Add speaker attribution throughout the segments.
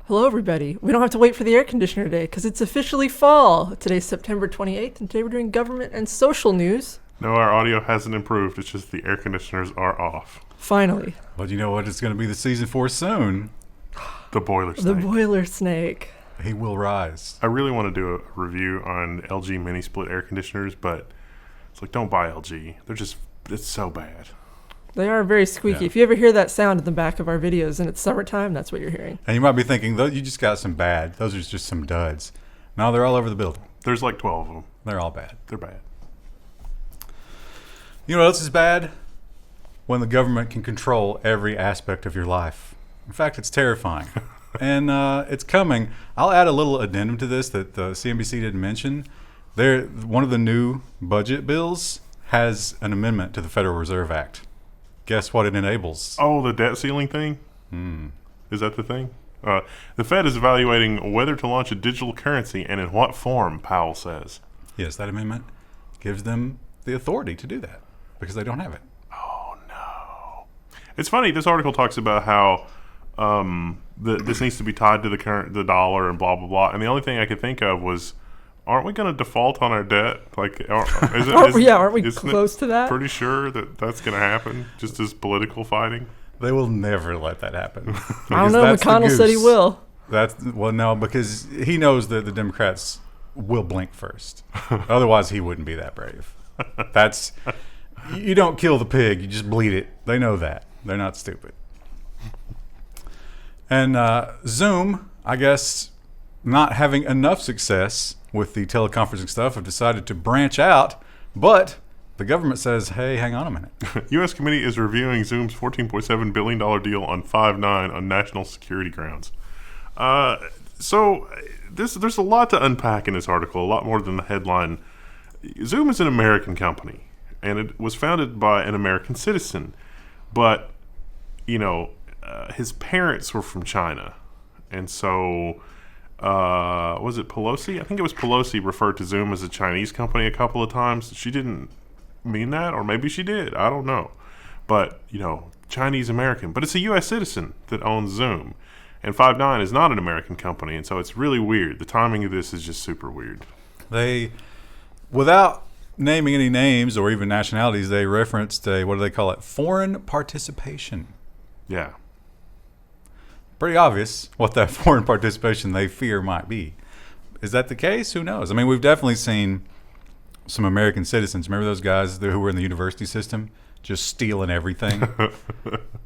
Speaker 1: Hello, everybody. We don't have to wait for the air conditioner today because it's officially fall. Today's September 28th, and today we're doing government and social news.
Speaker 2: No, our audio hasn't improved. It's just the air conditioners are off.
Speaker 1: Finally.
Speaker 3: But you know what? It's going to be the season for soon.
Speaker 2: The boiler snake.
Speaker 1: The boiler snake.
Speaker 3: He will rise.
Speaker 2: I really want to do a review on LG mini split air conditioners, but it's like, don't buy LG. It's so bad.
Speaker 1: They are very squeaky.
Speaker 3: Yeah.
Speaker 1: If you ever hear that sound in the back of our videos and it's summertime, that's what you're hearing.
Speaker 3: And you might be thinking, you just got some bad. Those are just some duds. No, they're all over the building.
Speaker 2: There's like 12 of them.
Speaker 3: They're all bad.
Speaker 2: They're bad.
Speaker 3: You know what else is bad? When the government can control every aspect of your life. In fact, it's terrifying. And it's coming. I'll add a little addendum to this that the CNBC didn't mention. One of the new budget bills has an amendment to the Federal Reserve Act. Guess what it enables?
Speaker 2: Oh, the debt ceiling thing? Is that the thing? The Fed is evaluating whether to launch a digital currency and in what form, Powell says.
Speaker 3: Yes, that amendment gives them the authority to do that because they don't have it.
Speaker 2: Oh, no. It's funny. This article talks about how this needs to be tied to the dollar and blah, blah, blah. And the only thing I could think of was, aren't we going to default on our debt? Like, aren't
Speaker 1: we close to that?
Speaker 2: Pretty sure that's going to happen, just as political fighting.
Speaker 3: They will never let that happen.
Speaker 1: I don't know. McConnell said he will.
Speaker 3: No, because he knows that the Democrats will blink first. Otherwise, he wouldn't be that brave. You don't kill the pig, you just bleed it. They know that. They're not stupid. And Zoom, I guess, not having enough success with the teleconferencing stuff, have decided to branch out, but the government says, hey, hang on a minute.
Speaker 2: U.S. committee is reviewing Zoom's $14.7 billion deal on 5/9 on national security grounds. So there's a lot to unpack in this article, a lot more than the headline. Zoom is an American company, and it was founded by an American citizen. But, his parents were from China. And so... was it Pelosi? I think it was Pelosi referred to Zoom as a Chinese company a couple of times. She didn't mean that, or maybe she did. I don't know. But, Chinese American. But it's a U.S. citizen that owns Zoom. And 5/9 is not an American company, and so it's really weird. The timing of this is just super weird.
Speaker 3: They, without naming any names or even nationalities, they referenced what do they call it? Foreign participation.
Speaker 2: Yeah.
Speaker 3: Pretty obvious what that foreign participation they fear might be. Is that the case? Who knows? I mean, we've definitely seen some American citizens. Remember those guys who were in the university system just stealing everything?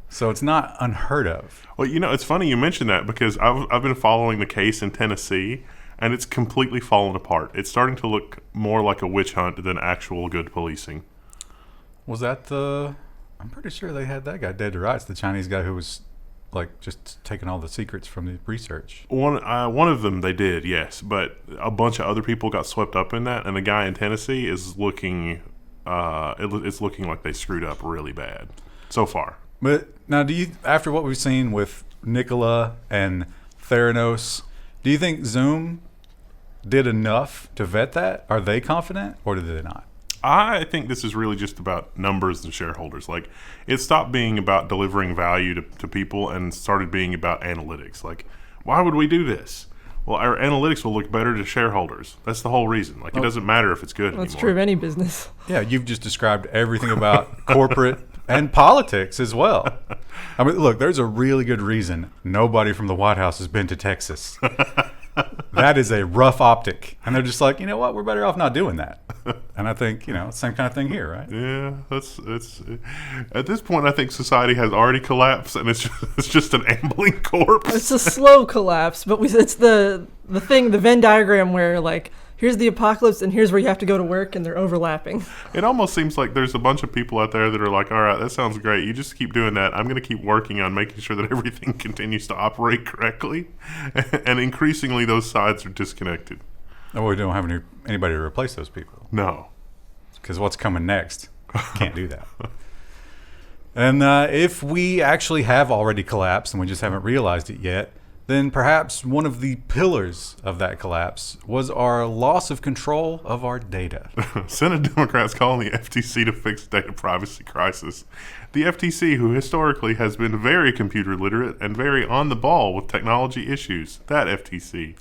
Speaker 3: So it's not unheard of.
Speaker 2: Well, it's funny you mentioned that because I've been following the case in Tennessee, and it's completely fallen apart. It's starting to look more like a witch hunt than actual good policing.
Speaker 3: Was that I'm pretty sure they had that guy dead to rights, the Chinese guy who was just taking all the secrets from the research.
Speaker 2: One of them they did, yes, but a bunch of other people got swept up in that, and the guy in Tennessee is looking, it's looking like they screwed up really bad so far.
Speaker 3: But now, after what we've seen with Nikola and Theranos, do you think Zoom did enough to vet that? Are they confident, or did they not?
Speaker 2: I think this is really just about numbers and shareholders. Like, it stopped being about delivering value to people and started being about analytics. Like, why would we do this? Well, our analytics will look better to shareholders. That's the whole reason. It doesn't matter if it's good anymore.
Speaker 1: That's true of any business.
Speaker 3: Yeah, you've just described everything about corporate and politics as well. I mean, look, there's a really good reason nobody from the White House has been to Texas. That is a rough optic. And they're just like, you know what? We're better off not doing that. And I think, same kind of thing here, right?
Speaker 2: Yeah, it's at this point, I think society has already collapsed, and it's just an ambling corpse.
Speaker 1: It's a slow collapse, but it's the Venn diagram where, here's the apocalypse, and here's where you have to go to work, and they're overlapping.
Speaker 2: It almost seems like there's a bunch of people out there that are like, all right, that sounds great. You just keep doing that. I'm going to keep working on making sure that everything continues to operate correctly. And increasingly, those sides are disconnected.
Speaker 3: Oh, we don't have anybody to replace those people.
Speaker 2: No.
Speaker 3: Because what's coming next? Can't do that. And if we actually have already collapsed and we just haven't realized it yet, then perhaps one of the pillars of that collapse was our loss of control of our data.
Speaker 2: Senate Democrats calling the FTC to fix data privacy crisis. The FTC, who historically has been very computer literate and very on the ball with technology issues. That FTC.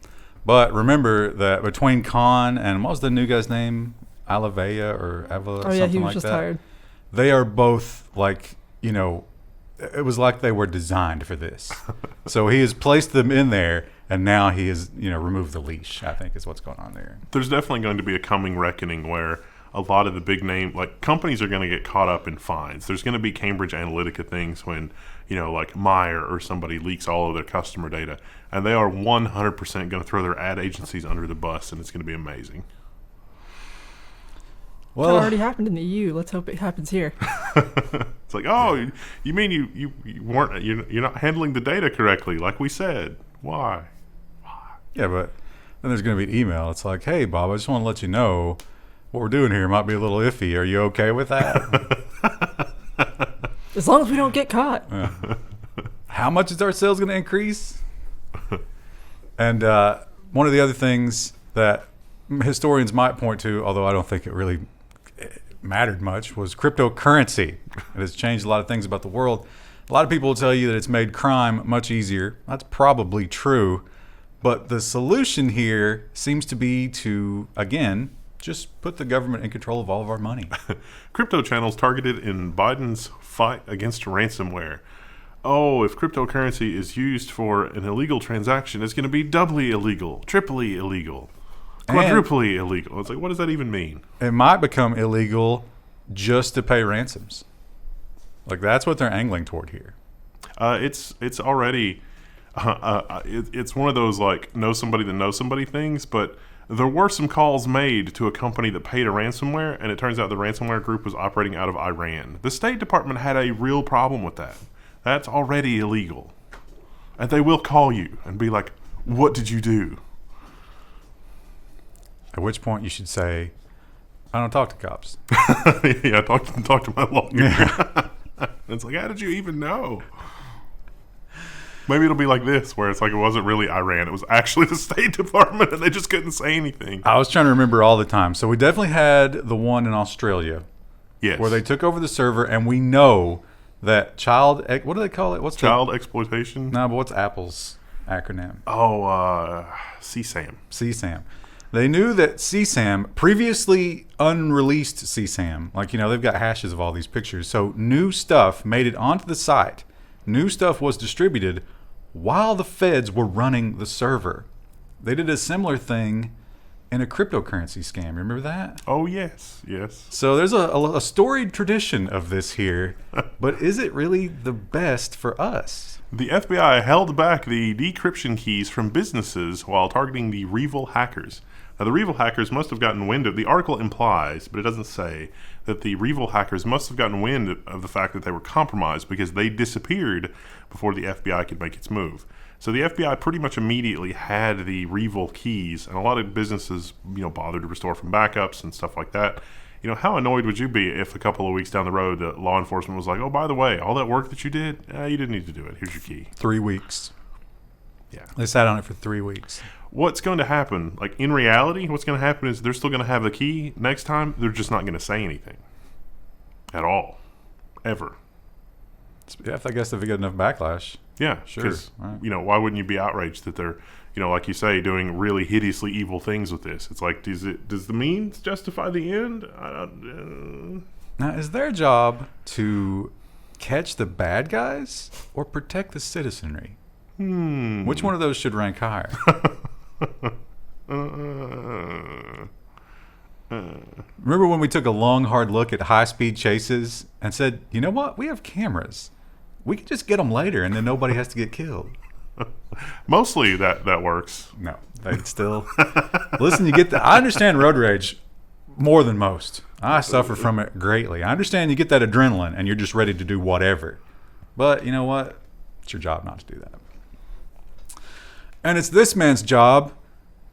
Speaker 3: But remember that between Khan and what was the new guy's name? Alavea or Ava,
Speaker 1: Oh yeah, he
Speaker 3: something
Speaker 1: was
Speaker 3: like
Speaker 1: just
Speaker 3: that.
Speaker 1: hired.
Speaker 3: They are both like, it was like they were designed for this. So he has placed them in there, and now he has, removed the leash, I think is what's going on there.
Speaker 2: There's definitely going to be a coming reckoning where a lot of the big name, like companies are going to get caught up in fines. There's going to be Cambridge Analytica things when, like Meyer or somebody leaks all of their customer data, and they are 100% going to throw their ad agencies under the bus, and it's going to be amazing.
Speaker 1: It already happened in the EU. Let's hope it happens here.
Speaker 2: It's like, oh, you mean you weren't you're not handling the data correctly, like we said. Why?
Speaker 3: Yeah, but then there's going to be an email. It's like, hey, Bob, I just want to let you know what we're doing here might be a little iffy. Are you okay with that?
Speaker 1: As long as we don't get caught.
Speaker 3: How much is our sales going to increase? And one of the other things that historians might point to, although I don't think it really mattered much, was cryptocurrency. It has changed a lot of things about the world. A lot of people will tell you that it's made crime much easier. That's probably true. But the solution here seems to be to, again, just put the government in control of all of our money.
Speaker 2: Crypto channels targeted in Biden's fight against ransomware. Oh, if cryptocurrency is used for an illegal transaction, it's going to be doubly illegal, triply illegal, quadruply illegal. It's like, what does that even mean?
Speaker 3: It might become illegal just to pay ransoms. Like, that's what they're angling toward here.
Speaker 2: It's already it's one of those like know somebody that knows somebody things, but there were some calls made to a company that paid a ransomware, and it turns out the ransomware group was operating out of Iran. The State Department had a real problem with that. That's already illegal. And they will call you and be like, what did you do?
Speaker 3: At which point you should say, I don't talk to cops.
Speaker 2: Yeah, talk to my lawyer. Yeah. It's like, how did you even know? Maybe it'll be like this, where it's like it wasn't really Iran. It was actually the State Department, and they just couldn't say anything.
Speaker 3: I was trying to remember all the time. So we definitely had the one in Australia.
Speaker 2: Yes.
Speaker 3: Where they took over the server, and we know that what do they call it? What's
Speaker 2: child exploitation?
Speaker 3: No, but what's Apple's acronym?
Speaker 2: Oh, CSAM.
Speaker 3: CSAM. They knew that CSAM, previously unreleased CSAM, like, they've got hashes of all these pictures. So new stuff made it onto the site. New stuff was distributed while the feds were running the server. They did a similar thing in a cryptocurrency scam. Remember that?
Speaker 2: Oh, yes. Yes.
Speaker 3: So there's a storied tradition of this here, but is it really the best for us?
Speaker 2: The FBI held back the decryption keys from businesses while targeting the REvil hackers. Now, the REvil hackers must have gotten wind of, the article implies, but it doesn't say, that the REvil hackers must have gotten wind of the fact that they were compromised because they disappeared before the FBI could make its move. So the FBI pretty much immediately had the REvil keys, and a lot of businesses, bothered to restore from backups and stuff like that. How annoyed would you be if a couple of weeks down the road, the law enforcement was like, oh, by the way, all that work that you did, you didn't need to do it. Here's your key.
Speaker 3: 3 weeks.
Speaker 2: Yeah.
Speaker 3: They sat on it for 3 weeks.
Speaker 2: What's going to happen? Like, in reality, what's going to happen is they're still going to have the key. Next time, they're just not going to say anything. At all. Ever.
Speaker 3: Yeah, I guess if they get enough backlash.
Speaker 2: Yeah,
Speaker 3: sure.
Speaker 2: Because,
Speaker 3: right.
Speaker 2: Why wouldn't you be outraged that they're, like you say, doing really hideously evil things with this? It's like, does the means justify the end?
Speaker 3: Now, is their job to catch the bad guys or protect the citizenry? Which one of those should rank higher? Remember when we took a long, hard look at high-speed chases and said, you know what? We have cameras. We can just get them later, and then nobody has to get killed.
Speaker 2: Mostly that works.
Speaker 3: No, they'd still... Listen, I understand road rage more than most. I suffer from it greatly. I understand you get that adrenaline, and you're just ready to do whatever. But you know what? It's your job not to do that. And it's this man's job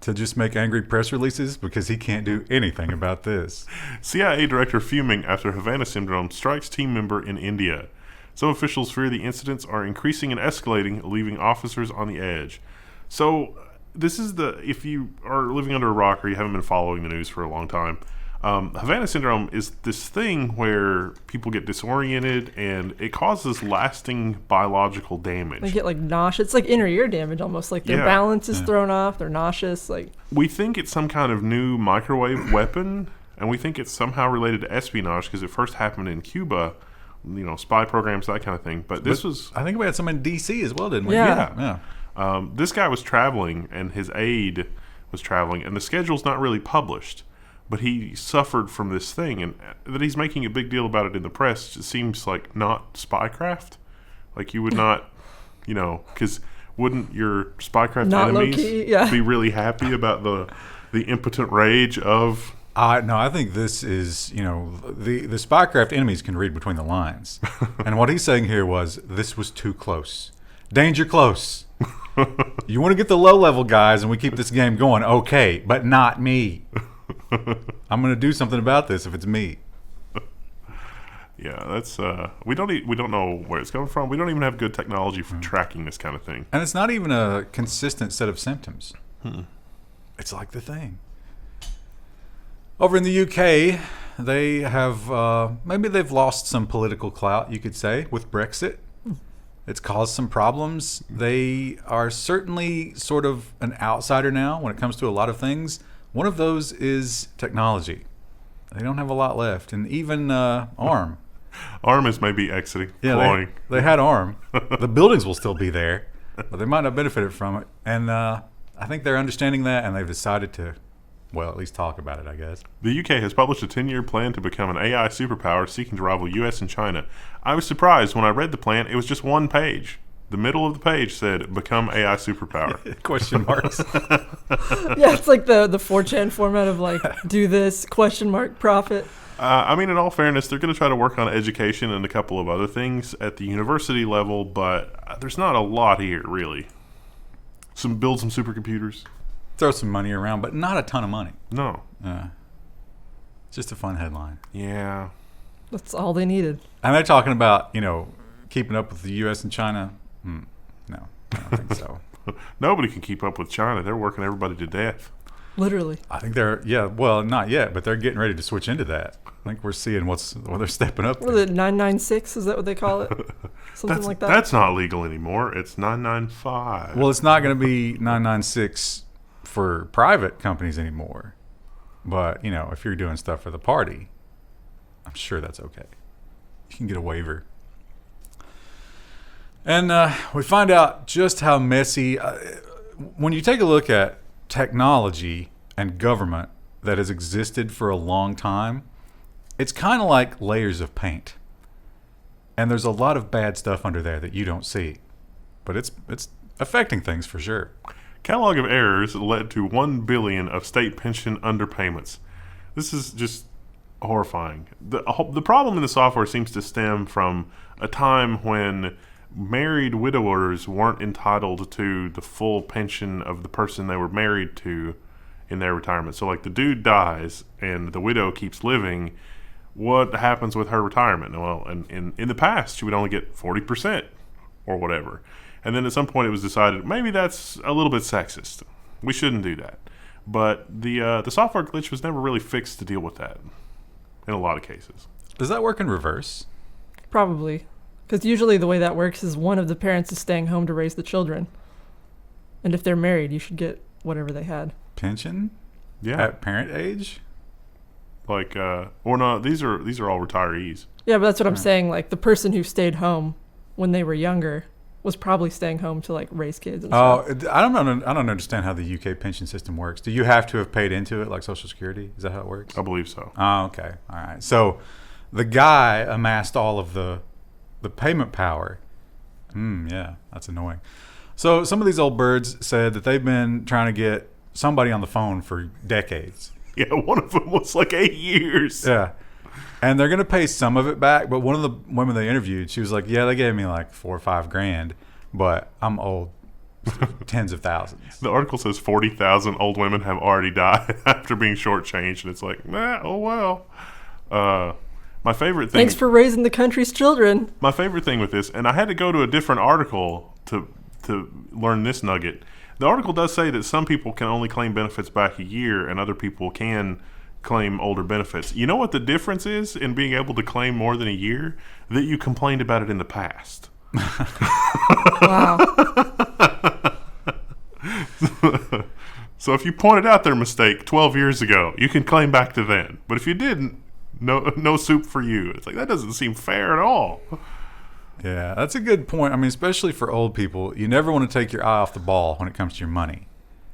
Speaker 3: to just make angry press releases because he can't do anything about this.
Speaker 2: CIA director fuming after Havana syndrome strikes team member in India. Some officials fear the incidents are increasing and escalating, leaving officers on the edge. So this is if you are living under a rock or you haven't been following the news for a long time, Havana syndrome is this thing where people get disoriented and it causes lasting biological damage.
Speaker 1: They get like nauseous. It's like inner ear damage almost. Like their balance is thrown off. They're nauseous. Like
Speaker 2: we think it's some kind of new microwave weapon, and we think it's somehow related to espionage because it first happened in Cuba. Spy programs, that kind of thing. But
Speaker 3: I think we had some in D.C. as well, didn't we?
Speaker 1: Yeah.
Speaker 2: This guy was traveling, and his aide was traveling, and the schedule's not really published. But he suffered from this thing, and that he's making a big deal about it in the press. It seems like not spycraft. Like you would not, because wouldn't your spycraft
Speaker 1: not
Speaker 2: enemies
Speaker 1: low-key,
Speaker 2: be really happy about the impotent rage of...
Speaker 3: No, I think this is, the spycraft enemies can read between the lines. And what he's saying here was, this was too close. Danger close. You want to get the low-level guys and we keep this game going, okay, but not me. I'm going to do something about this if it's me.
Speaker 2: Yeah, that's we don't know where it's coming from. We don't even have good technology for tracking this kind of thing.
Speaker 3: And it's not even a consistent set of symptoms. It's like the thing. Over in the UK, they have maybe they've lost some political clout, you could say, with Brexit. It's caused some problems. They are certainly sort of an outsider now when it comes to a lot of things. One of those is technology. They don't have a lot left, and even ARM.
Speaker 2: ARM is maybe exiting.
Speaker 3: Yeah, they had ARM. The buildings will still be there, but they might not benefited from it. And I think they're understanding that, and they've decided to, well, at least talk about it, I guess.
Speaker 2: The UK has published a 10-year plan to become an AI superpower seeking to rival US and China. I was surprised when I read the plan. It was just one page. The middle of the page said, become AI superpower.
Speaker 3: Question marks.
Speaker 1: Yeah, it's like the 4chan format of like, do this, question mark, profit.
Speaker 2: In all fairness, they're going to try to work on education and a couple of other things at the university level, but there's not a lot here, really. Build some supercomputers.
Speaker 3: Throw some money around, but not a ton of money.
Speaker 2: No.
Speaker 3: Just a fun headline.
Speaker 2: Yeah.
Speaker 1: That's all they needed.
Speaker 3: And they're talking about, keeping up with the U.S. and China. No, I don't think so.
Speaker 2: Nobody can keep up with China. They're working everybody to death.
Speaker 1: Literally.
Speaker 3: I think not yet, but they're getting ready to switch into that. I think we're seeing what they're stepping up to.
Speaker 1: What is it, 996? Is that what they call it? Something like that?
Speaker 2: That's not legal anymore. It's 995.
Speaker 3: Well, it's not going to be 996 for private companies anymore. But, if you're doing stuff for the party, I'm sure that's okay. You can get a waiver. And we find out just how messy, when you take a look at technology and government that has existed for a long time, it's kind of like layers of paint. And there's a lot of bad stuff under there that you don't see. But it's affecting things for sure.
Speaker 2: Catalogue of errors led to $1 billion of state pension underpayments. This is just horrifying. The problem in the software seems to stem from a time when married widowers weren't entitled to the full pension of the person they were married to in their retirement. So, like, the dude dies and the widow keeps living. What happens with her retirement? Well, in the past, she would only get 40% or whatever. And then at some point, it was decided maybe that's a little bit sexist. We shouldn't do that. But the software glitch was never really fixed to deal with that in a lot of cases.
Speaker 3: Does that work in reverse?
Speaker 1: Probably. Because usually the way that works is one of the parents is staying home to raise the children. And if they're married, you should get whatever they had.
Speaker 3: Pension?
Speaker 2: Yeah.
Speaker 3: At parent age?
Speaker 2: Like, or no, these are all retirees.
Speaker 1: Yeah, but that's what I'm saying. Like, the person who stayed home when they were younger was probably staying home to, like, raise kids and stuff.
Speaker 3: I don't understand how the UK pension system works. Do you have to have paid into it, like Social Security? Is that how it works?
Speaker 2: I believe so.
Speaker 3: Oh, okay. All right. So the guy amassed all of the payment power. Yeah, that's annoying. So some of these old birds said that they've been trying to get somebody on the phone for decades.
Speaker 2: Yeah, one of them was like 8 years.
Speaker 3: Yeah. And they're going to pay some of it back. But one of the women they interviewed, she was like, yeah, they gave me like $4 or $5 grand, but I'm old. Tens of thousands.
Speaker 2: The article says 40,000 old women have already died after being shortchanged. And it's like, oh well. My favorite thing.
Speaker 1: Thanks for raising the country's children.
Speaker 2: My favorite thing with this, and I had to go to a different article to learn this nugget. The article does say that some people can only claim benefits back a year, and other people can claim older benefits. You know what the difference is in being able to claim more than a year? That you complained about it in the past.
Speaker 1: Wow.
Speaker 2: So if you pointed out their mistake 12 years ago, you can claim back to then. But if you didn't, no soup for you. It's like, that doesn't seem fair at all.
Speaker 3: Yeah, that's a good point. I mean, especially for old people, you never want to take your eye off the ball when it comes to your money.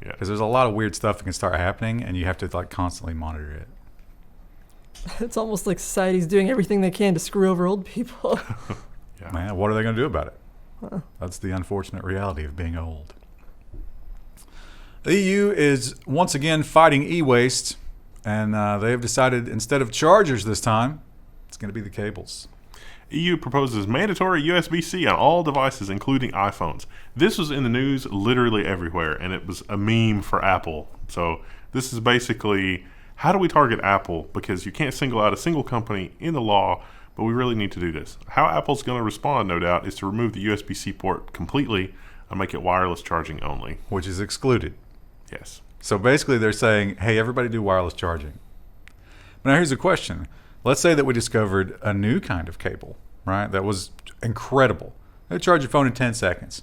Speaker 2: Yeah.
Speaker 3: Because there's a lot of weird stuff that can start happening, and you have to like constantly monitor it.
Speaker 1: It's almost like society's doing everything they can to screw over old people.
Speaker 2: Yeah.
Speaker 3: Man, what are they going to do about it? That's the unfortunate reality of being old. The EU is once again fighting e-waste, and they have decided instead of chargers this time, it's going to be the cables.
Speaker 2: EU proposes mandatory USB-C on all devices, including iPhones. This was in the news literally everywhere, and it was a meme for Apple. So this is basically, how do we target Apple? Because you can't single out a single company in the law, but we really need to do this. How Apple's going to respond, no doubt, is to remove the USB-C port completely and make it wireless charging only.
Speaker 3: Which is excluded.
Speaker 2: Yes.
Speaker 3: So basically they're saying, hey, everybody do wireless charging. Now here's a question. Let's say that we discovered a new kind of cable, right? That was incredible. They charge your phone in 10 seconds,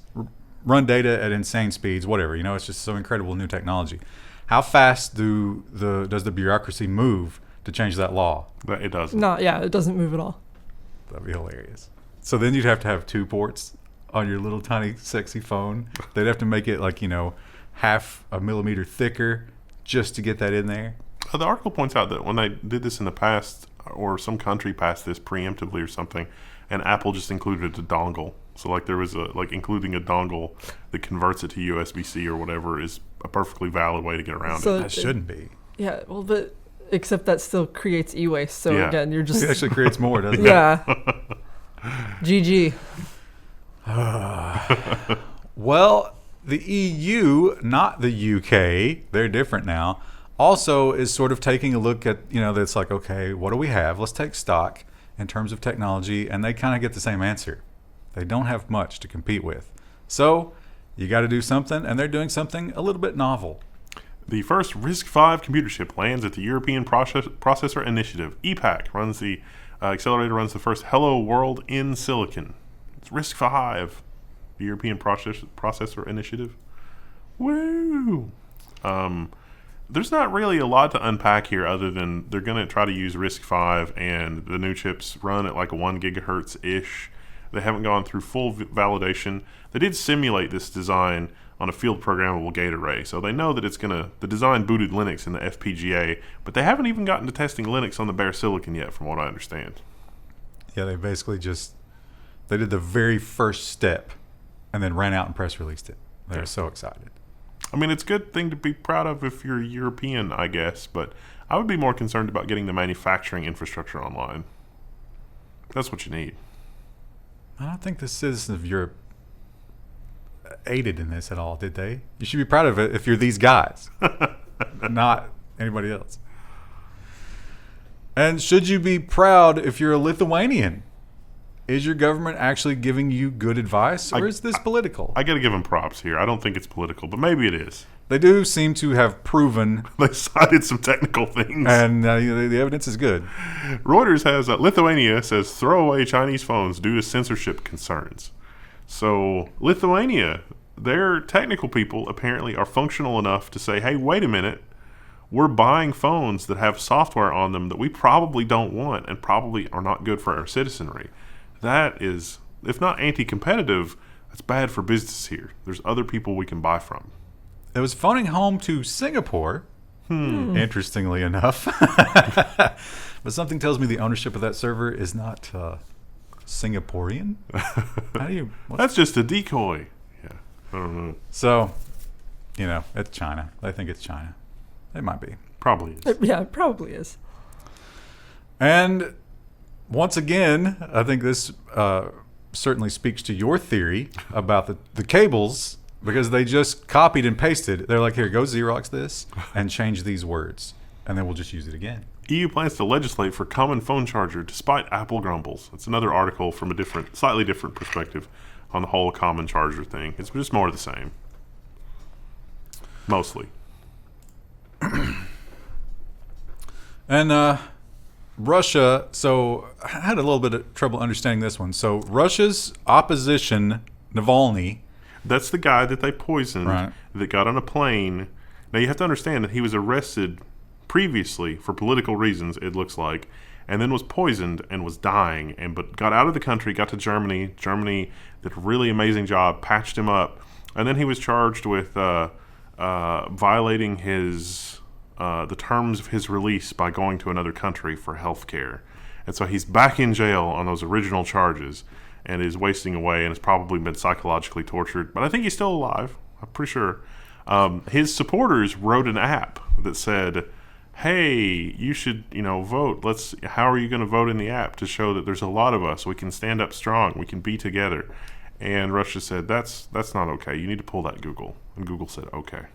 Speaker 3: run data at insane speeds, whatever. You know, it's just so incredible new technology. How fast does the bureaucracy move to change that law?
Speaker 2: But it doesn't.
Speaker 1: No, yeah, it doesn't move at all.
Speaker 3: That'd be hilarious. So then you'd have to have 2 ports on your little tiny sexy phone. They'd have to make it like, you know, half a millimeter thicker just to get that in there.
Speaker 2: The article points out that when they did this in the past, or some country passed this preemptively or something, and Apple just included a dongle. So like there was including a dongle that converts it to USB-C or whatever is a perfectly valid way to get around
Speaker 1: So
Speaker 2: it.
Speaker 3: That shouldn't be.
Speaker 1: Yeah, well, but except that still creates e-waste. So
Speaker 2: Yeah.
Speaker 1: again, you're just
Speaker 3: It actually creates more, doesn't it?
Speaker 1: yeah. GG.
Speaker 3: Well, the EU, not the UK, they're different now, also is sort of taking a look at, you know, that's like, okay, what do we have? Let's take stock in terms of technology, and they kind of get the same answer. They don't have much to compete with. So you got to do something, and they're doing something a little bit novel.
Speaker 2: The first RISC-V computer chip lands at the European Processor Initiative. EPAC runs the accelerator runs the first Hello World in Silicon. It's RISC-V, the European Processor Initiative. Woo! There's not really a lot to unpack here other than they're going to try to use RISC-V, and the new chips run at like a 1 gigahertz-ish. They haven't gone through full validation. They did simulate this design on a field programmable gate array, so they know that it's going to, the design booted Linux in the FPGA, but they haven't even gotten to testing Linux on the bare silicon yet, from what I understand.
Speaker 3: Yeah, they basically they did the very first step and then ran out and press released it. They're so excited.
Speaker 2: I mean, it's a good thing to be proud of if you're European, I guess, but I would be more concerned about getting the manufacturing infrastructure online. That's what you need.
Speaker 3: I don't think the citizens of Europe aided in this at all, did they? You should be proud of it if you're these guys, not anybody else. And should you be proud if you're a Lithuanian? Is your government actually giving you good advice, or is this political?
Speaker 2: I got to give them props here. I don't think it's political, but maybe it is.
Speaker 3: They do seem to have proven,
Speaker 2: They cited some technical things.
Speaker 3: and the evidence is good.
Speaker 2: Reuters has Lithuania says throw away Chinese phones due to censorship concerns. So Lithuania, their technical people apparently are functional enough to say, hey, wait a minute, we're buying phones that have software on them that we probably don't want and probably are not good for our citizenry. That is, if not anti-competitive, that's bad for business here. There's other people we can buy from.
Speaker 3: It was phoning home to Singapore, interestingly enough. But something tells me the ownership of that server is not Singaporean. How do you...
Speaker 2: That's just a decoy. Yeah, I don't know.
Speaker 3: So, it's China. They think it's China. It might be.
Speaker 2: Probably is.
Speaker 1: Yeah, it probably is.
Speaker 3: And once again, I think this certainly speaks to your theory about the cables, because they just copied and pasted. They're like, here, go Xerox this and change these words, and then we'll just use it again.
Speaker 2: EU plans to legislate for common phone charger despite Apple grumbles. It's another article from a slightly different perspective on the whole common charger thing. It's just more of the same. Mostly.
Speaker 3: And Russia, so I had a little bit of trouble understanding this one. So Russia's opposition, Navalny.
Speaker 2: That's the guy that they poisoned,
Speaker 3: Right.
Speaker 2: that got on a plane. Now, you have to understand that he was arrested previously for political reasons, it looks like, and then was poisoned and was dying, but got out of the country, got to Germany. Germany did a really amazing job, patched him up, and then he was charged with violating the terms of his release by going to another country for health care. And so he's back in jail on those original charges and is wasting away and has probably been psychologically tortured. But I think he's still alive. I'm pretty sure. His supporters wrote an app that said, hey, you should, vote. How are you going to vote in the app to show that there's a lot of us? We can stand up strong. We can be together. And Russia said, that's not okay. You need to pull that, Google. And Google said, okay.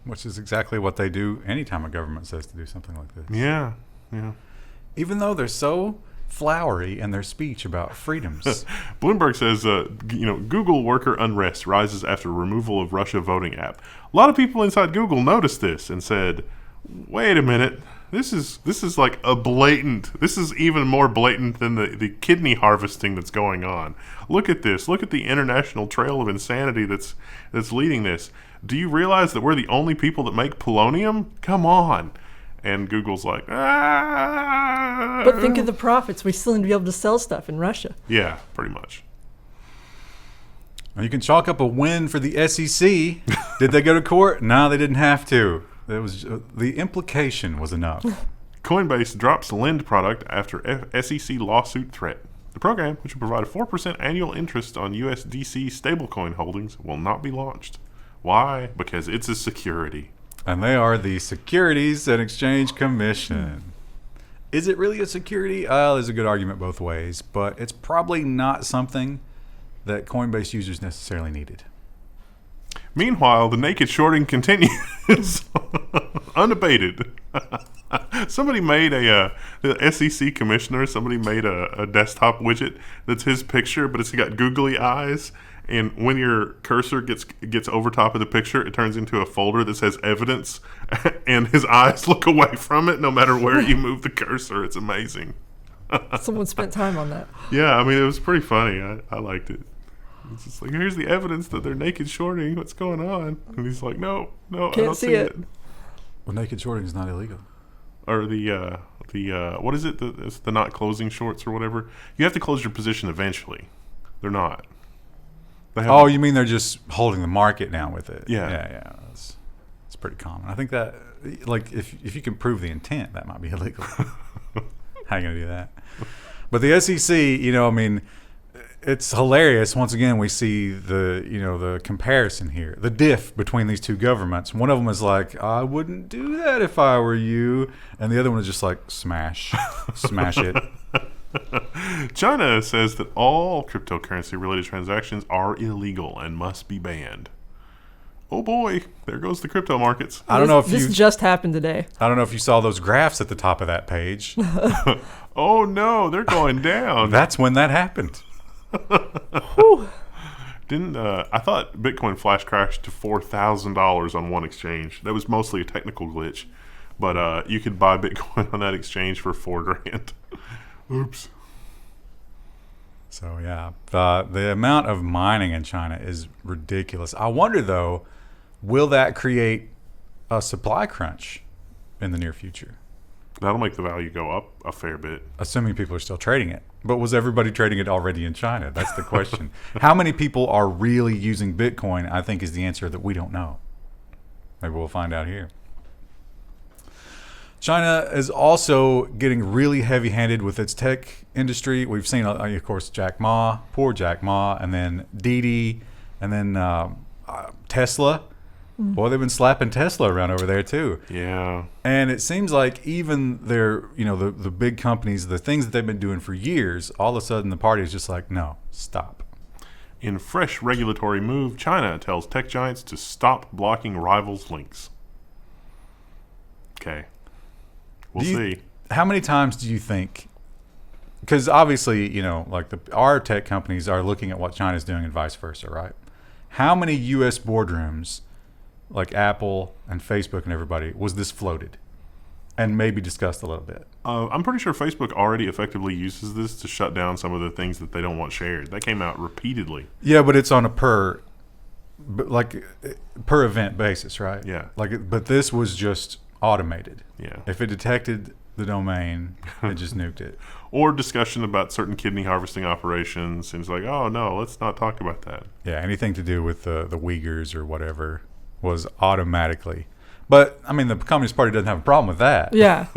Speaker 3: Which is exactly what they do anytime a government says to do something like this.
Speaker 2: Yeah.
Speaker 3: Even though they're so flowery in their speech about freedoms.
Speaker 2: Bloomberg says, Google worker unrest rises after removal of Russia voting app. A lot of people inside Google noticed this and said, wait a minute, this is like a blatant, this is even more blatant than the kidney harvesting that's going on. Look at this. Look at the international trail of insanity that's leading this. Do you realize that we're the only people that make polonium? Come on. And Google's like,
Speaker 1: But think of the profits. We still need to be able to sell stuff in Russia.
Speaker 2: Yeah, pretty much.
Speaker 3: You can chalk up a win for the SEC. Did they go to court? No, they didn't have to. It was the implication was enough.
Speaker 2: Coinbase drops lend product after SEC lawsuit threat. The program, which will provide a 4% annual interest on USDC stablecoin holdings, will not be launched. Why? Because it's a security.
Speaker 3: And they are the Securities and Exchange Commission. Is it really a security? There's a good argument both ways, but it's probably not something that Coinbase users necessarily needed.
Speaker 2: Meanwhile, the naked shorting continues unabated. Somebody made the SEC commissioner, somebody made a desktop widget that's his picture, but it's got googly eyes. And when your cursor gets over top of the picture, it turns into a folder that says evidence, and his eyes look away from it no matter where you move the cursor. It's amazing.
Speaker 1: Someone spent time on that.
Speaker 2: Yeah, I mean, it was pretty funny. I liked it. It's just like, here's the evidence that they're naked shorting. What's going on? And he's like, no, I don't see it.
Speaker 3: Well, naked shorting is not illegal.
Speaker 2: Or the what is it? It's the not closing shorts or whatever. You have to close your position eventually. They're not.
Speaker 3: Oh, you mean they're just holding the market down with it?
Speaker 2: Yeah.
Speaker 3: It's pretty common. I think that, like, if you can prove the intent, that might be illegal. How are you going to do that? But the SEC, I mean, it's hilarious. Once again, we see the comparison here, the diff between these two governments. One of them is like, I wouldn't do that if I were you. And the other one is just like, smash it.
Speaker 2: China says that all cryptocurrency-related transactions are illegal and must be banned. Oh boy, there goes the crypto markets.
Speaker 3: I don't know if
Speaker 1: this just happened today.
Speaker 3: I don't know if you saw those graphs at the top of that page.
Speaker 2: Oh no, they're going down.
Speaker 3: That's when that happened.
Speaker 2: Didn't I thought Bitcoin flash crashed to $4,000 on one exchange. That was mostly a technical glitch, but you could buy Bitcoin on that exchange for $4,000. Oops.
Speaker 3: So yeah, the amount of mining in China is ridiculous. I wonder though, will that create a supply crunch in the near future?
Speaker 2: That'll make the value go up a fair bit.
Speaker 3: Assuming people are still trading it. But was everybody trading it already in China? That's the question. How many people are really using Bitcoin, I think, is the answer that we don't know. Maybe we'll find out here. China is also getting really heavy-handed with its tech industry. We've seen, of course, Jack Ma, poor Jack Ma, and then Didi, and then Tesla. Boy, they've been slapping Tesla around over there too.
Speaker 2: Yeah.
Speaker 3: And it seems like even their, the big companies, the things that they've been doing for years, all of a sudden the party is just like, no, stop.
Speaker 2: In fresh regulatory move, China tells tech giants to stop blocking rivals' links. Okay. We'll see.
Speaker 3: How many times do you think? Because obviously, like our tech companies are looking at what China's doing and vice versa, right? How many U.S. boardrooms, like Apple and Facebook and everybody, was this floated and maybe discussed a little bit?
Speaker 2: I'm pretty sure Facebook already effectively uses this to shut down some of the things that they don't want shared. That came out repeatedly.
Speaker 3: Yeah, but it's on a per event basis, right?
Speaker 2: Yeah.
Speaker 3: But this was just automated.
Speaker 2: Yeah.
Speaker 3: If it detected the domain, it just nuked it.
Speaker 2: Or discussion about certain kidney harvesting operations. And it's like, oh, no, let's not talk about that.
Speaker 3: Yeah, anything to do with the Uyghurs or whatever was automatically. But, I mean, the Communist Party doesn't have a problem with that.
Speaker 1: Yeah.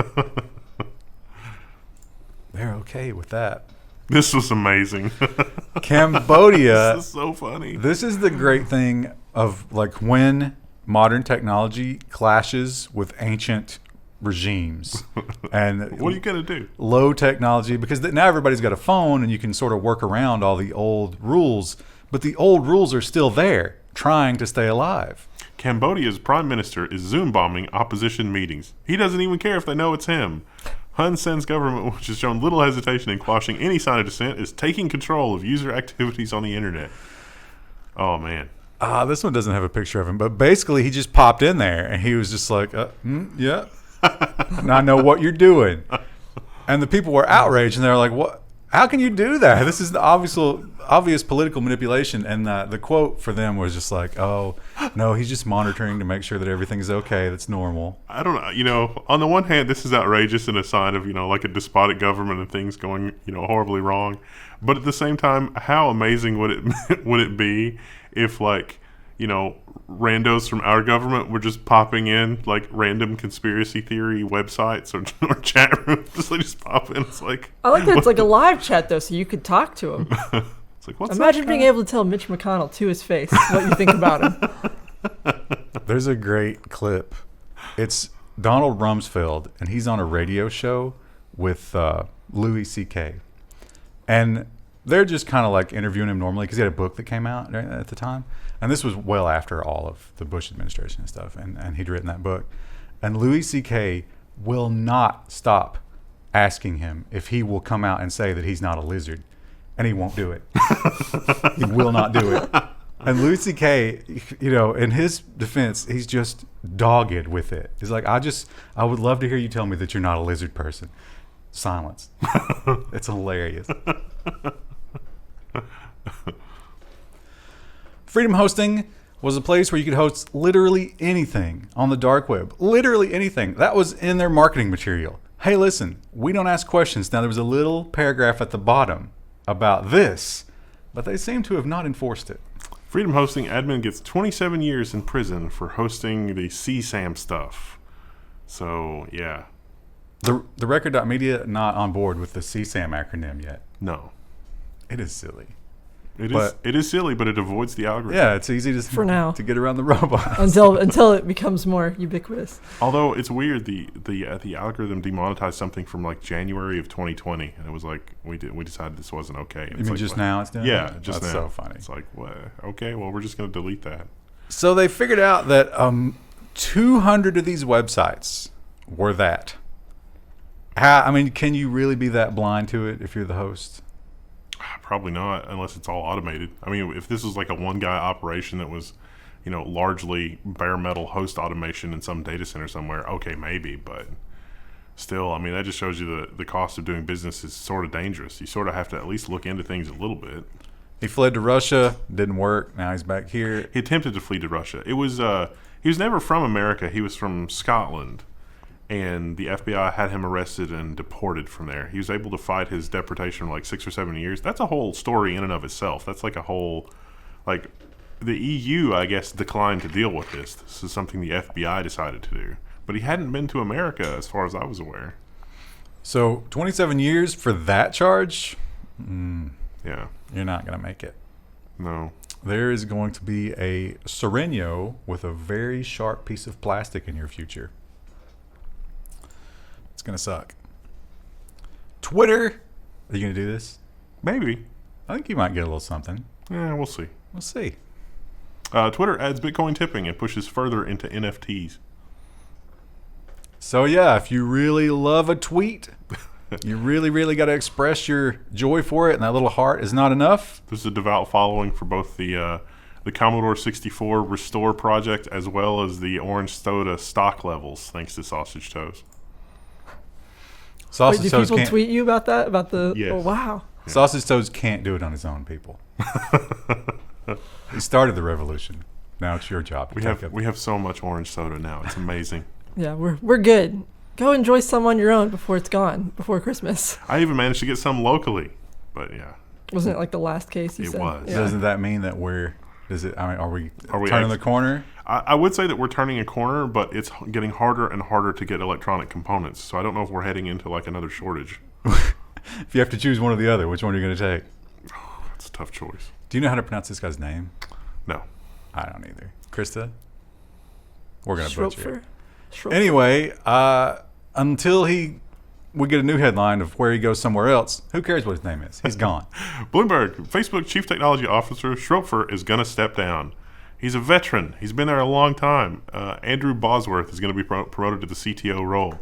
Speaker 3: They're okay with that.
Speaker 2: This was amazing.
Speaker 3: Cambodia.
Speaker 2: This is so funny.
Speaker 3: This is the great thing of, like, when modern technology clashes with ancient regimes. And
Speaker 2: what are you going to do?
Speaker 3: Low technology, because now everybody's got a phone and you can sort of work around all the old rules, but the old rules are still there, trying to stay alive.
Speaker 2: Cambodia's prime minister is Zoombombing opposition meetings. He doesn't even care if they know it's him. Hun Sen's government, which has shown little hesitation in quashing any sign of dissent, is taking control of user activities on the internet. Oh, man.
Speaker 3: This one doesn't have a picture of him, but basically he just popped in there and he was just like, yeah. And I know what you're doing. And the people were outraged and they're like, what? How can you do that? This is the obvious political manipulation. And the quote for them was just like, oh, no, he's just monitoring to make sure that everything's okay. That's normal.
Speaker 2: I don't know. On the one hand, this is outrageous and a sign of, like a despotic government and things going, horribly wrong. But at the same time, how amazing would it be if, like, randos from our government were just popping in like random conspiracy theory websites or chat rooms. They just pop in. It's like,
Speaker 1: I like that it's like a live chat though, so you could talk to him.
Speaker 2: It's like, what's
Speaker 1: Imagine being able to tell Mitch McConnell to his face what you think about him.
Speaker 3: There's a great clip. It's Donald Rumsfeld, and he's on a radio show with Louis C.K. And they're just kind of like interviewing him normally because he had a book that came out at the time. And this was well after all of the Bush administration and stuff. And he'd written that book. And Louis C.K. will not stop asking him if he will come out and say that he's not a lizard. And he won't do it. He will not do it. And Louis C.K., in his defense, he's just dogged with it. He's like, I would love to hear you tell me that you're not a lizard person. Silence. It's hilarious. Freedom Hosting was a place where you could host literally anything on the dark web. Literally anything. That was in their marketing material. Hey, listen, we don't ask questions. Now, there was a little paragraph at the bottom about this, but they seem to have not enforced it.
Speaker 2: Freedom Hosting admin gets 27 years in prison for hosting the CSAM stuff. So, yeah.
Speaker 3: The Record.media not on board with the CSAM acronym yet.
Speaker 2: No.
Speaker 3: It is silly.
Speaker 2: It is silly, but it avoids the algorithm.
Speaker 3: Yeah, it's easy
Speaker 1: for now
Speaker 3: to get around the robots
Speaker 1: until it becomes more ubiquitous.
Speaker 2: Although it's weird, the algorithm demonetized something from like January of 2020, and it was like we decided this wasn't okay.
Speaker 3: You mean
Speaker 2: like,
Speaker 3: just now it's doing?
Speaker 2: Yeah,
Speaker 3: that?
Speaker 2: just
Speaker 3: That's
Speaker 2: now.
Speaker 3: So funny.
Speaker 2: It's like, what? Okay, well we're just going to delete that.
Speaker 3: So they figured out that 200 of these websites were that. Can you really be that blind to it if you're the host?
Speaker 2: Probably not, unless it's all automated. I mean, if this was like a one-guy operation that was, largely bare metal host automation in some data center somewhere, okay, maybe. But still, I mean, that just shows you the cost of doing business is sort of dangerous. You sort of have to at least look into things a little bit.
Speaker 3: He fled to Russia, didn't work. Now he's back here.
Speaker 2: He attempted to flee to Russia. He was never from America. He was from Scotland. And the FBI had him arrested and deported from there. He was able to fight his deportation for like 6 or 7 years. That's a whole story in and of itself. That's like a whole, like, the EU, I guess, declined to deal with this. This is something the FBI decided to do. But he hadn't been to America as far as I was aware.
Speaker 3: So 27 years for that charge?
Speaker 2: Yeah.
Speaker 3: You're not going to make it.
Speaker 2: No.
Speaker 3: There is going to be a Sereno with a very sharp piece of plastic in your future. It's going to suck. Twitter. Are you going to do this?
Speaker 2: Maybe.
Speaker 3: I think you might get a little something.
Speaker 2: Yeah, we'll see.
Speaker 3: We'll see.
Speaker 2: Twitter adds Bitcoin tipping and pushes further into NFTs.
Speaker 3: So yeah, if you really love a tweet, you really got to express your joy for it, and that little heart is not enough.
Speaker 2: There's a devout following for both the Commodore 64 Restore project as well as the Orange Soda stock levels, thanks to Sausage Toes.
Speaker 1: Wait, do people tweet you about that? About the?
Speaker 2: Yes.
Speaker 1: Oh wow.
Speaker 2: Yeah.
Speaker 3: Sausage Toes can't do it on his own, people. He started the revolution. Now it's your job.
Speaker 2: We have so much orange soda now. It's amazing.
Speaker 1: Yeah, we're good. Go enjoy some on your own before it's gone, before Christmas.
Speaker 2: I even managed to get some locally, but yeah.
Speaker 1: Wasn't it like the last case you said?
Speaker 2: It was.
Speaker 1: Yeah.
Speaker 3: Doesn't that mean that are we turning the corner?
Speaker 2: I would say that we're turning a corner, but it's getting harder and harder to get electronic components. So I don't know if we're heading into like another shortage.
Speaker 3: If you have to choose one or the other, which one are you going to take?
Speaker 2: Oh, that's a tough choice.
Speaker 3: Do you know how to pronounce this guy's name?
Speaker 2: No.
Speaker 3: I don't either. Krista? We're going to butcher it.
Speaker 1: Schroepfer.
Speaker 3: Anyway, until we get a new headline of where he goes somewhere else, who cares what his name is? He's gone.
Speaker 2: Bloomberg, Facebook Chief Technology Officer Schroepfer is going to step down. He's a veteran. He's been there a long time. Andrew Bosworth is going to be promoted to the CTO role.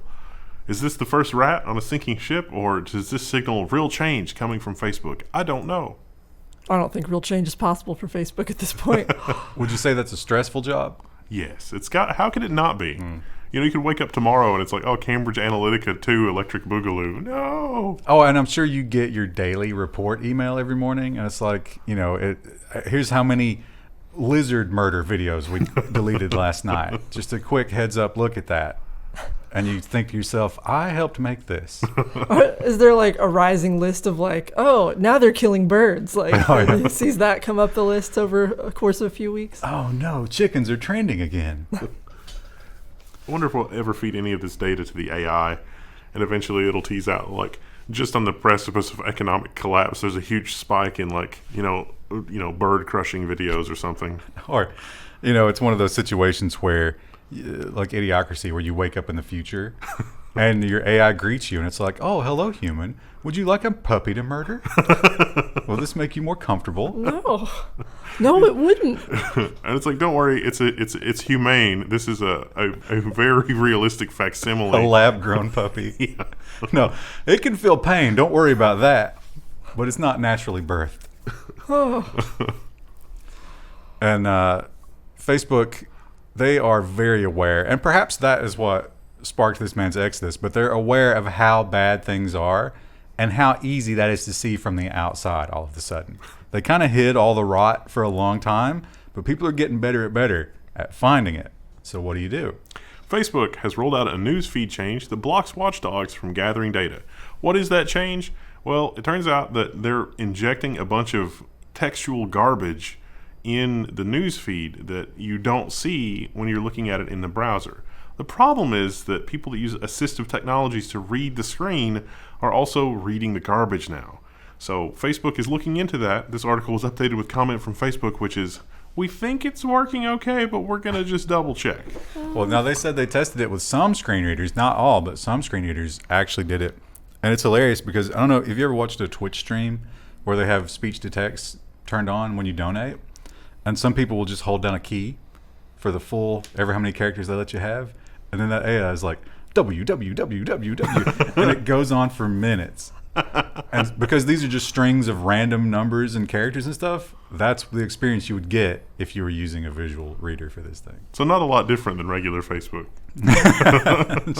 Speaker 2: Is this the first rat on a sinking ship, or does this signal real change coming from Facebook? I don't know.
Speaker 1: I don't think real change is possible for Facebook at this point.
Speaker 3: Would you say that's a stressful job?
Speaker 2: Yes. How could it not be? You know, you could wake up tomorrow and it's like, oh, Cambridge Analytica 2, Electric Boogaloo. No.
Speaker 3: Oh, and I'm sure you get your daily report email every morning, and it's like, here's how many lizard murder videos we deleted last night. Just a quick heads up look at that. And you think to yourself, I helped make this.
Speaker 1: Is there like a rising list of like, oh, now they're killing birds? Like, he sees that come up the list over a course of a few weeks.
Speaker 3: Oh no, chickens are trending again.
Speaker 2: I wonder if we'll ever feed any of this data to the AI, and eventually it'll tease out, like, just on the precipice of economic collapse, there's a huge spike in, like, bird crushing videos or something.
Speaker 3: Or, it's one of those situations where, like Idiocracy, where you wake up in the future and your AI greets you and it's like, oh, hello, human. Would you like a puppy to murder? Will this make you more comfortable?
Speaker 1: No, it wouldn't.
Speaker 2: And it's like, don't worry, it's humane. This is a very realistic facsimile.
Speaker 3: A lab-grown puppy.
Speaker 2: Yeah.
Speaker 3: No, it can feel pain. Don't worry about that. But it's not naturally birthed. And Facebook, they are very aware, and perhaps that is what sparked this man's exodus, but they're aware of how bad things are and how easy that is to see from the outside all of a sudden. They kind of hid all the rot for a long time, but people are getting better at finding it. So what do?
Speaker 2: Facebook has rolled out a news feed change that blocks Watchdogs from gathering data. What is that change? Well, it turns out that they're injecting a bunch of textual garbage in the news feed that you don't see when you're looking at it in the browser. The problem is that people that use assistive technologies to read the screen are also reading the garbage now. So Facebook is looking into that. This article was updated with comment from Facebook, which is, we think it's working okay, but we're going to just double check.
Speaker 3: Well, now they said they tested it with some screen readers, not all, but some screen readers actually did it. And it's hilarious because, I don't know, have you ever watched a Twitch stream where they have speech to text turned on when you donate? And some people will just hold down a key for the full, ever how many characters they let you have. And then that AI is like, www. And it goes on for minutes. And because these are just strings of random numbers and characters and stuff, that's the experience you would get if you were using a visual reader for this thing.
Speaker 2: So not a lot different than regular Facebook.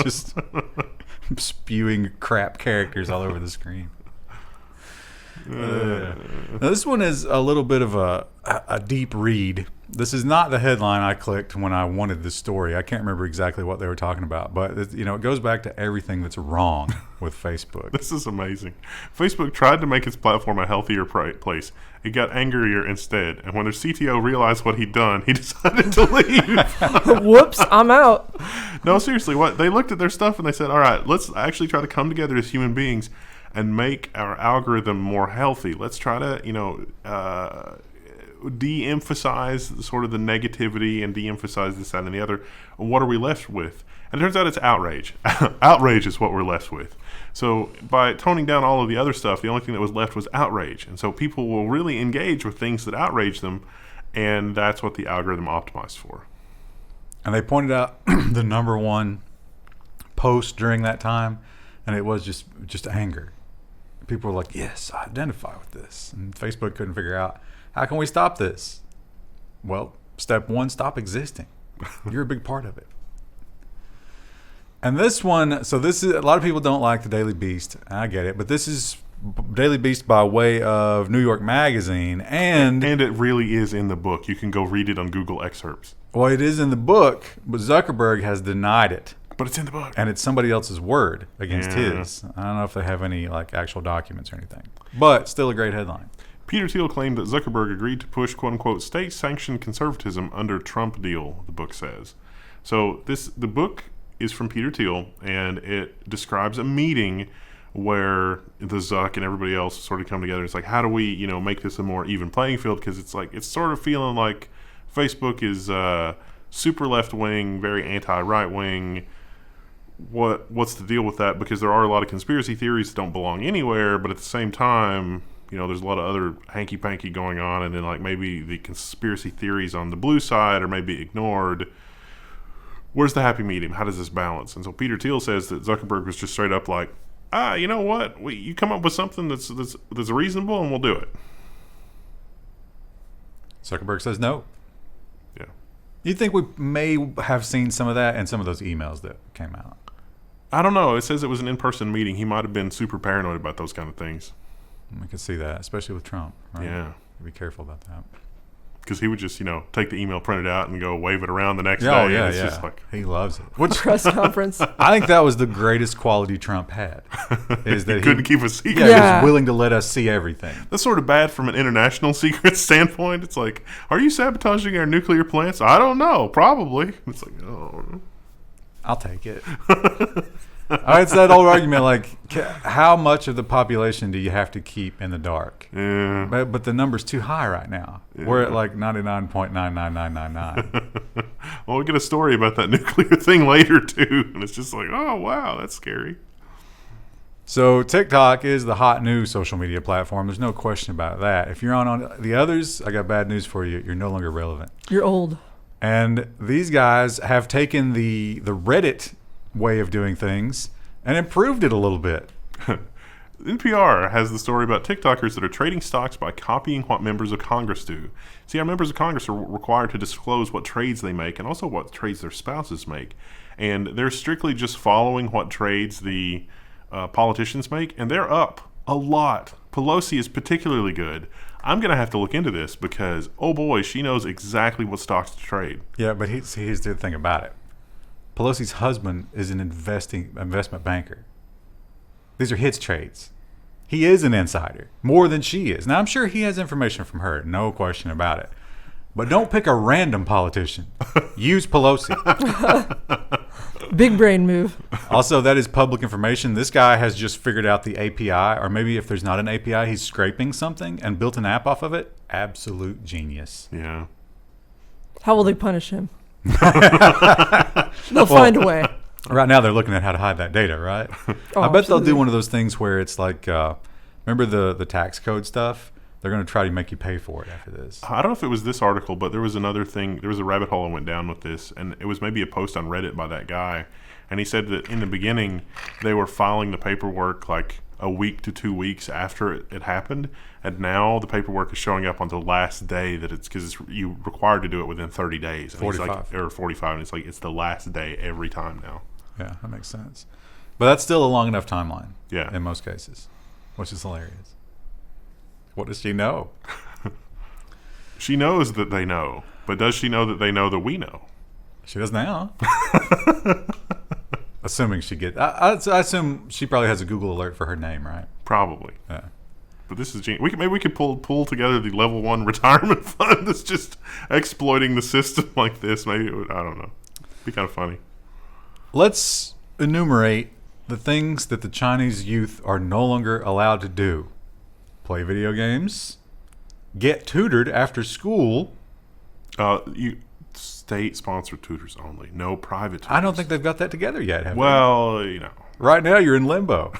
Speaker 3: Just spewing crap characters all over the screen. Now this one is a little bit of a deep read. This is not the headline I clicked when I wanted this story. I can't remember exactly what they were talking about, but it goes back to everything that's wrong with Facebook.
Speaker 2: This is amazing. Facebook tried to make its platform a healthier place. It got angrier instead, and when their CTO realized what he'd done, he decided to leave.
Speaker 1: Whoops, I'm out.
Speaker 2: No, seriously, they looked at their stuff and they said, all right, let's actually try to come together as human beings and make our algorithm more healthy. Let's try to, de-emphasize sort of the negativity and de-emphasize this, that, and the other. What are we left with? And it turns out it's outrage. Outrage is what we're left with. So by toning down all of the other stuff, the only thing that was left was outrage. And so people will really engage with things that outrage them, and that's what the algorithm optimized for.
Speaker 3: And they pointed out the number one post during that time, and it was just anger. People were like, yes, I identify with this. And Facebook couldn't figure out, how can we stop this? Well, step one, stop existing. You're a big part of it. And this one, so this is, a lot of people don't like the Daily Beast. I get it. But this is Daily Beast by way of New York Magazine. And
Speaker 2: it really is in the book. You can go read it on Google excerpts.
Speaker 3: Well, it is in the book, but Zuckerberg has denied it.
Speaker 2: But it's in the book.
Speaker 3: And it's somebody else's word against his. I don't know if they have any like actual documents or anything. But still a great headline.
Speaker 2: Peter Thiel claimed that Zuckerberg agreed to push, quote-unquote, state-sanctioned conservatism under Trump deal, the book says. So the book is from Peter Thiel, and it describes a meeting where the Zuck and everybody else sort of come together. It's like, how do we, make this a more even playing field? Because it's like, it's sort of feeling like Facebook is super left-wing, very anti-right-wing. What's the deal with that? Because there are a lot of conspiracy theories that don't belong anywhere, but at the same time, there's a lot of other hanky-panky going on, and then like maybe the conspiracy theories on the blue side are maybe ignored. Where's the happy medium? How does this balance? And so Peter Thiel says that Zuckerberg was just straight up like, you know what? You come up with something that's reasonable, and we'll do it.
Speaker 3: Zuckerberg says no.
Speaker 2: Yeah.
Speaker 3: You think we may have seen some of that in some of those emails that came out?
Speaker 2: I don't know. It says it was an in-person meeting. He might have been super paranoid about those kind of things.
Speaker 3: We could see that, especially with Trump. Right?
Speaker 2: Yeah.
Speaker 3: Be careful about that.
Speaker 2: Because he would just, take the email, print it out, and go wave it around the next day.
Speaker 3: Oh, yeah,
Speaker 2: it's
Speaker 3: yeah.
Speaker 2: Just like,
Speaker 3: he loves it.
Speaker 1: Which press conference?
Speaker 3: I think that was the greatest quality Trump had. Is that
Speaker 2: he couldn't keep a secret.
Speaker 3: Yeah,
Speaker 1: Yeah.
Speaker 3: he was willing to let us see everything.
Speaker 2: That's sort of bad from an international secret standpoint. It's like, are you sabotaging our nuclear plants? I don't know. Probably. It's like, oh.
Speaker 3: I'll take it. It's that old argument, like, how much of the population do you have to keep in the dark?
Speaker 2: Yeah.
Speaker 3: But the number's too high right now.
Speaker 2: Yeah.
Speaker 3: We're at like 99.99999.
Speaker 2: Well, we get a story about that nuclear thing later, too. And it's just like, oh, wow, that's scary.
Speaker 3: So TikTok is the hot new social media platform. There's no question about that. If you're on the others, I got bad news for you. You're no longer relevant.
Speaker 1: You're old.
Speaker 3: And these guys have taken the Reddit way of doing things and improved it a little bit.
Speaker 2: NPR has the story about TikTokers that are trading stocks by copying what members of Congress do. See, our members of Congress are required to disclose what trades they make and also what trades their spouses make. And they're strictly just following what trades the politicians make, and they're up a lot. Pelosi is particularly good. I'm going to have to look into this because, oh boy, she knows exactly what stocks to trade.
Speaker 3: Yeah, but here's the thing about it. Pelosi's husband is an investment banker. These are his trades. He is an insider, more than she is. Now, I'm sure he has information from her, no question about it. But don't pick a random politician. Use Pelosi.
Speaker 1: Big brain move.
Speaker 3: Also, that is public information. This guy has just figured out the API, or maybe if there's not an API, he's scraping something and built an app off of it. Absolute genius.
Speaker 2: Yeah.
Speaker 1: How will they punish him? They'll find a way.
Speaker 3: Right now, they're looking at how to hide that data, right?
Speaker 1: Oh,
Speaker 3: I bet they'll
Speaker 1: absolutely.
Speaker 3: do one of those things where it's like, remember the tax code stuff? They're going to try to make you pay for it after this.
Speaker 2: I don't know if it was this article, but there was another thing. There was a rabbit hole I went down with this, and it was maybe a post on Reddit by that guy. And he said that in the beginning, they were filing the paperwork like a week to 2 weeks after it happened. And now the paperwork is showing up on the last day that it's because you're required to do it within 30 days. And
Speaker 3: 45.
Speaker 2: or 45. And it's like it's the last day every time now.
Speaker 3: Yeah, that makes sense. But that's still a long enough timeline.
Speaker 2: Yeah.
Speaker 3: In most cases, which is hilarious. What does she know?
Speaker 2: She knows that they know. But does she know that they know that we know?
Speaker 3: She does now. Assuming she gets... I assume she probably has a Google alert for her name, right?
Speaker 2: Probably.
Speaker 3: Yeah.
Speaker 2: But this is maybe we could pull together the Level 1 retirement fund that's just exploiting the system like this. Maybe it would, I don't know. Be kind of funny.
Speaker 3: Let's enumerate the things that the Chinese youth are no longer allowed to do. Play video games, get tutored after school.
Speaker 2: You state-sponsored tutors only, no private tutors.
Speaker 3: I don't think they've got that together yet, have they?
Speaker 2: Well, you know.
Speaker 3: Right now you're in limbo.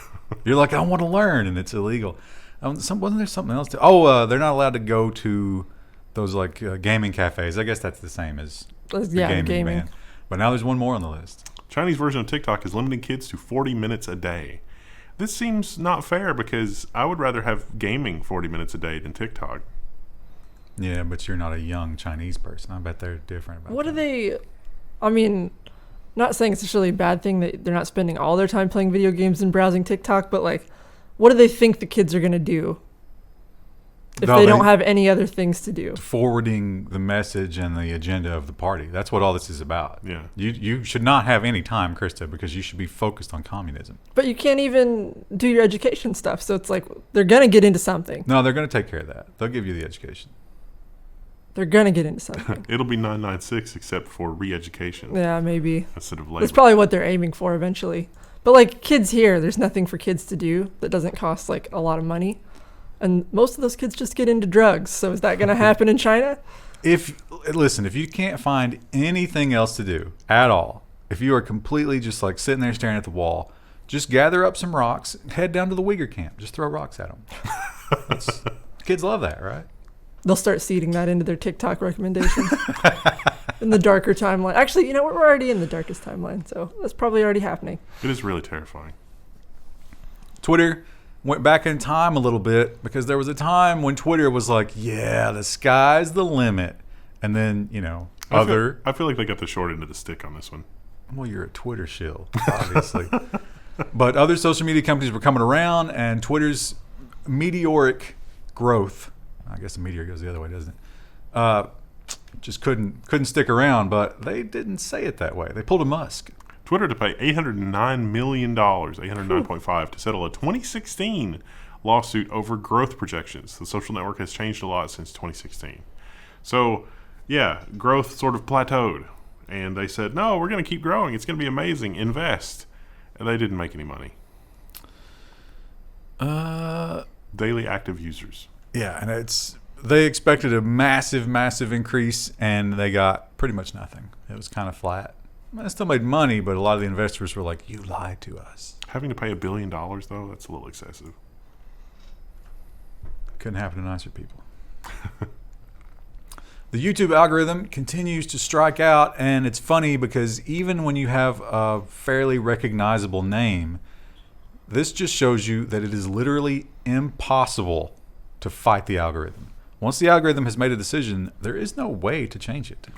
Speaker 3: You're like, I want to learn, and it's illegal. Wasn't there something else? They're not allowed to go to those like gaming cafes. I guess that's the same as the
Speaker 1: Yeah, gaming.
Speaker 3: ban. But now there's one more on the list.
Speaker 2: Chinese version of TikTok is limiting kids to 40 minutes a day. This seems not fair because I would rather have gaming 40 minutes a day than TikTok.
Speaker 3: Yeah, but you're not a young Chinese person. I bet they're different about
Speaker 1: What
Speaker 3: that.
Speaker 1: are they? I mean, not saying it's necessarily a bad thing that they're not spending all their time playing video games and browsing TikTok, but like, what do they think the kids are going to do if
Speaker 3: No,
Speaker 1: they don't have any other things to do?
Speaker 3: Forwarding the message and the agenda of the party. That's what all this is about.
Speaker 2: Yeah.
Speaker 3: You should not have any time, Krista, because you should be focused on communism.
Speaker 1: But you can't even do your education stuff, so it's like they're going to get into something.
Speaker 3: No, they're going to take care of that. They'll give you the education.
Speaker 1: They're going to get into something.
Speaker 2: It'll be 996 except for re-education
Speaker 1: Yeah, maybe.
Speaker 2: instead of labor.
Speaker 1: That's probably what they're aiming for eventually. But like kids here, there's nothing for kids to do that doesn't cost like a lot of money. And most of those kids just get into drugs. So is that going to happen in China?
Speaker 3: If you can't find anything else to do at all, if you are completely just like sitting there staring at the wall, just gather up some rocks, head down to the Uyghur camp, just throw rocks at them. Kids love that, right?
Speaker 1: They'll start seeding that into their TikTok recommendations in the darker timeline. Actually, we're already in the darkest timeline, so that's probably already happening.
Speaker 2: It is really terrifying.
Speaker 3: Twitter went back in time a little bit because there was a time when Twitter was like, yeah, the sky's the limit. And then,
Speaker 2: I feel like they got the short end of the stick on this one.
Speaker 3: Well, you're a Twitter shill, obviously. But other social media companies were coming around, and Twitter's meteoric growth, I guess the meteor goes the other way, doesn't it? Just couldn't stick around, but they didn't say it that way. They pulled a Musk.
Speaker 2: Twitter to pay $809 million, 809.5, to settle a 2016 lawsuit over growth projections. The social network has changed a lot since 2016. So, yeah, growth sort of plateaued. And they said, no, we're going to keep growing. It's going to be amazing. Invest. And they didn't make any money. Daily active users.
Speaker 3: Yeah, and they expected a massive increase, and they got pretty much nothing. It was kind of flat. They still made money, but a lot of the investors were like, you lied to us.
Speaker 2: Having to pay $1 billion, though, that's a little excessive.
Speaker 3: Couldn't happen to nicer people. The YouTube algorithm continues to strike out, and it's funny because even when you have a fairly recognizable name, this just shows you that it is literally impossible to fight the algorithm. Once the algorithm has made a decision, there is no way to change it.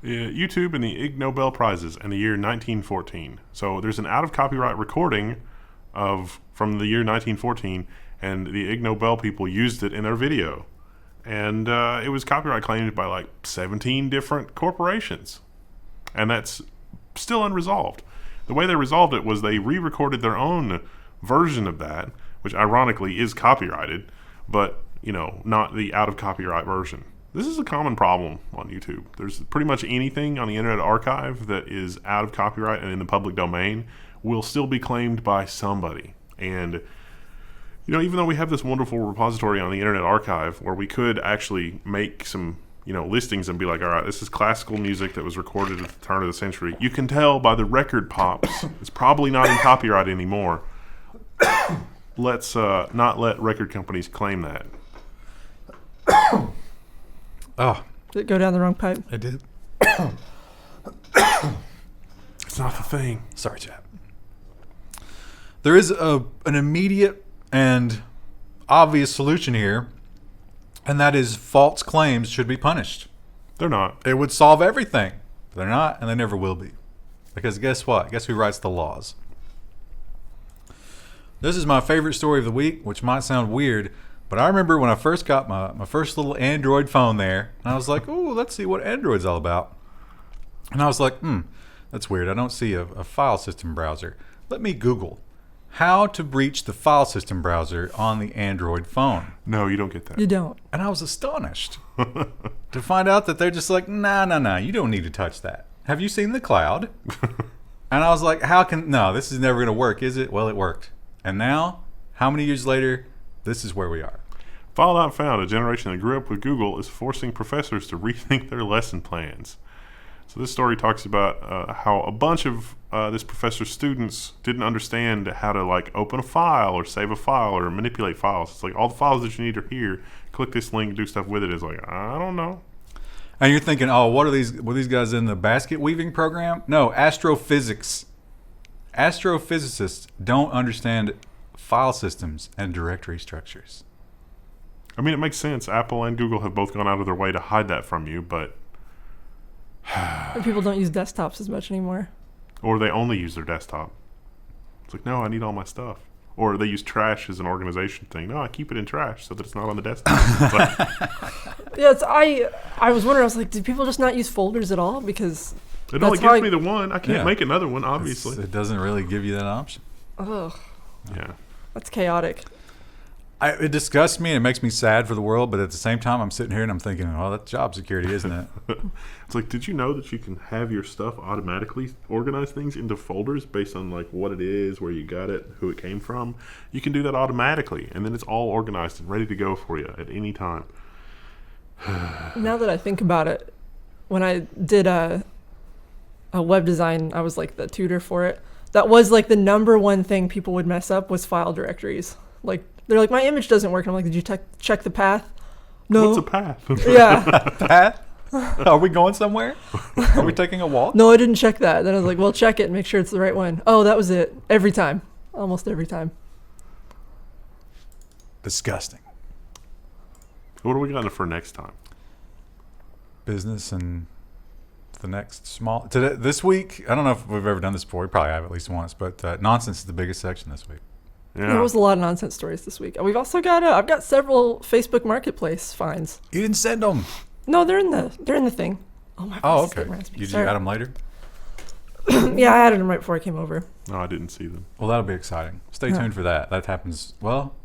Speaker 2: YouTube and the Ig Nobel Prizes in the year 1914. So there's an out-of-copyright recording from the year 1914, and the Ig Nobel people used it in their video. And it was copyright claimed by like 17 different corporations. And that's still unresolved. The way they resolved it was they re-recorded their own version of that, which ironically is copyrighted, but, not the out-of-copyright version. This is a common problem on YouTube. There's pretty much anything on the Internet Archive that is out of copyright and in the public domain will still be claimed by somebody. And, even though we have this wonderful repository on the Internet Archive where we could actually make some, listings and be like, all right, this is classical music that was recorded at the turn of the century. You can tell by the record pops. It's probably not in copyright anymore. Let's not let record companies claim that.
Speaker 3: Oh,
Speaker 1: Did it go down the wrong pipe?
Speaker 3: I did.
Speaker 2: It's not the thing.
Speaker 3: Sorry, chap. There is an immediate and obvious solution here, and that is false claims should be punished.
Speaker 2: They're not.
Speaker 3: It would solve everything. They're not, and they never will be. Because guess what? Guess who writes the laws? This is my favorite story of the week, which might sound weird, but I remember when I first got my first little Android phone there, and I was like, oh, let's see what Android's all about. And I was like, that's weird. I don't see a file system browser. Let me Google how to breach the file system browser on the Android phone.
Speaker 2: No, you don't get that.
Speaker 1: You don't.
Speaker 3: And I was astonished to find out that they're just like, nah, you don't need to touch that. Have you seen the cloud? And I was like, this is never going to work, is it? Well, it worked. And now, how many years later, this is where we are.
Speaker 2: File Not Found, a generation that grew up with Google, is forcing professors to rethink their lesson plans. So this story talks about how a bunch of this professor's students didn't understand how to open a file or save a file or manipulate files. It's like all the files that you need are here. Click this link, do stuff with it. It's like, I don't know.
Speaker 3: And you're thinking, oh, what are these? Were these guys in the basket weaving program? No, astrophysics. Astrophysicists don't understand file systems and directory structures.
Speaker 2: I mean, it makes sense. Apple and Google have both gone out of their way to hide that from you, but
Speaker 1: And people don't use desktops as much anymore.
Speaker 2: or they only use their desktop. It's like, no, I need all my stuff. Or they use trash as an organization thing. No, I keep it in trash so that it's not on the desktop. It's like,
Speaker 1: Yeah, I was wondering. I was like, did people just not use folders at all? Because
Speaker 2: it only
Speaker 1: that's how
Speaker 2: gives me the one. I can't
Speaker 3: Yeah.
Speaker 2: make another one, obviously.
Speaker 3: It doesn't really give you that option.
Speaker 1: ugh,
Speaker 2: Yeah.
Speaker 1: that's chaotic.
Speaker 3: It disgusts me and it makes me sad for the world, but at the same time, I'm sitting here and I'm thinking, oh, that's job security, isn't it?
Speaker 2: It's like, did you know that you can have your stuff automatically organize things into folders based on like what it is, where you got it, who it came from? You can do that automatically, and then it's all organized and ready to go for you at any time.
Speaker 1: Now that I think about it, when I did a web design, I was like the tutor for it. That was like the number one thing people would mess up was file directories. Like they're like, my image doesn't work. And I'm like, did you check the path? No.
Speaker 2: What's a path?
Speaker 1: Yeah.
Speaker 3: Pat, are we going somewhere? Are we taking a walk?
Speaker 1: No, I didn't check that. Then I was like, well, check it and make sure it's the right one. Oh, that was it. Every time. Almost every time.
Speaker 3: Disgusting.
Speaker 2: What do we got for next time?
Speaker 3: Business and the next small this week. I don't know if we've ever done this before. We probably have at least once, but nonsense is the biggest section this week.
Speaker 2: Yeah.
Speaker 1: There was a lot of nonsense stories this week. We've also got I've got several Facebook Marketplace fines.
Speaker 3: You didn't send them.
Speaker 1: No, they're in the thing. Oh my.
Speaker 3: Oh,
Speaker 1: voice is
Speaker 3: okay.
Speaker 1: getting raspy.
Speaker 3: Did you
Speaker 1: Sorry.
Speaker 3: add them later?
Speaker 1: Yeah, I added them right before I came over.
Speaker 2: No, I didn't see them.
Speaker 3: Well, that'll be exciting. Stay
Speaker 1: Yeah.
Speaker 3: tuned for that. That happens. Well,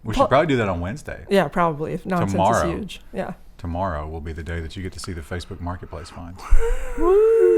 Speaker 3: we should probably do that on Wednesday.
Speaker 1: Yeah, probably. If nonsense
Speaker 3: Tomorrow.
Speaker 1: is huge. Yeah.
Speaker 3: Tomorrow will be the day that you get to see the Facebook Marketplace finds.
Speaker 1: Woo!